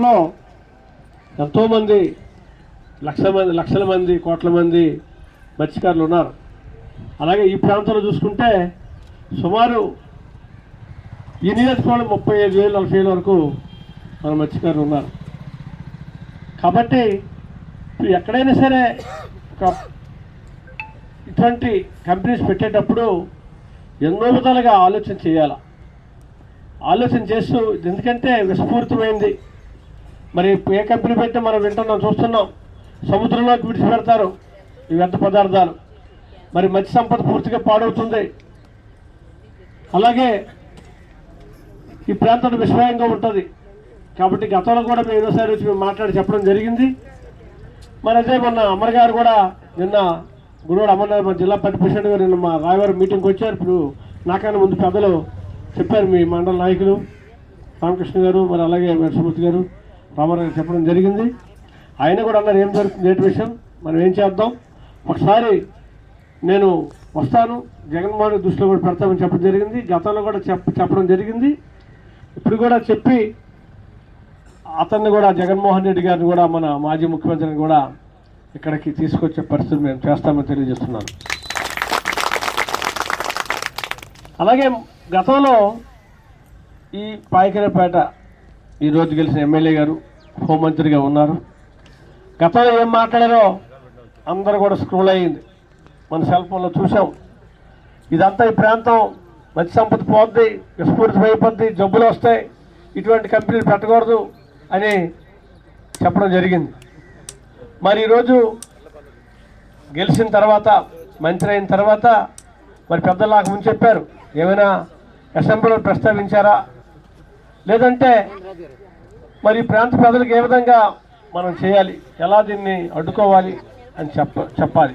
లో ఎంతోమంది లక్షల మంది కోట్ల మంది మత్స్యకారులు ఉన్నారు. అలాగే ఈ ప్రాంతంలో చూసుకుంటే సుమారు ఈ నియోజకవర్గంలో 35,000-40,000 వరకు మన మత్స్యకారులు ఉన్నారు. కాబట్టి ఎక్కడైనా సరే ఒక ఇటువంటి కంపెనీస్ పెట్టేటప్పుడు ఎన్నో విధాలుగా ఆలోచన చేయాలి. ఆలోచన చేస్తూ, ఎందుకంటే విషపూరితమైంది. మరి ఏ కంపెనీ పెట్టే మనం వింటున్నాం, చూస్తున్నాం. సముద్రంలోకి విడిచిపెడతారు ఈ వ్యర్థ పదార్థాలు. మరి మత్స్య సంపద పూర్తిగా పాడవుతుంది. అలాగే ఈ ప్రాంతం విషమయంగా ఉంటుంది. కాబట్టి గతంలో కూడా మేము ఎన్నోసారి వచ్చి మేము మాట్లాడి చెప్పడం జరిగింది. మరి అదే మొన్న అమర్ గారు కూడా నిన్న గురువాడు అమర్నాథ్ మా జిల్లా పార్టీ ప్రెసిడెంట్ గారు నిన్న మా రాయవారం మీటింగ్కి వచ్చారు. ఇప్పుడు నాకన్నా ముందు పెద్దలు చెప్పారు, మీ మండల నాయకులు రామకృష్ణ గారు, మరి అలాగే సుమూర్తి గారు, రామారావు గారు చెప్పడం జరిగింది. ఆయన కూడా అన్నారు ఏం జరుగుతుంది ఏంటి విషయం, మనం ఏం చేద్దాం, ఒకసారి నేను వస్తాను, జగన్మోహన్ దృష్టిలో కూడా పెడతామని చెప్పడం జరిగింది. గతంలో కూడా చెప్పడం జరిగింది. ఇప్పుడు కూడా చెప్పి అతన్ని కూడా జగన్మోహన్ రెడ్డి గారిని కూడా మన మాజీ ముఖ్యమంత్రిని కూడా ఇక్కడికి తీసుకొచ్చే పరిస్థితి మేము చేస్తామని తెలియజేస్తున్నాను. అలాగే గతంలో ఈ పాయకరపేట ఈరోజు గెలిచిన ఎమ్మెల్యే గారు హోంమంత్రిగా ఉన్నారు. గతంలో ఏం మాట్లాడారో అందరూ కూడా స్క్రోల్ అయ్యింది, మన సెల్ ఫోన్లో చూసాం. ఇదంతా ఈ ప్రాంతం మత్స్య సంపద పోద్ది, విస్ఫూరితమైపోద్ది, జబ్బులు వస్తాయి, ఇటువంటి కంపెనీలు పెట్టకూడదు అని చెప్పడం జరిగింది. మరి ఈరోజు గెలిచిన తర్వాత, మంత్రి అయిన తర్వాత మరి పెద్దలు నాకు ముందు చెప్పారు, ఏమైనా అసెంబ్లీలో ప్రస్తావించారా, లేదంటే మరి ప్రాంత ప్రజలకు ఏ విధంగా మనం చేయాలి, ఎలా దీన్ని అడ్డుకోవాలి అని చెప్పాలి.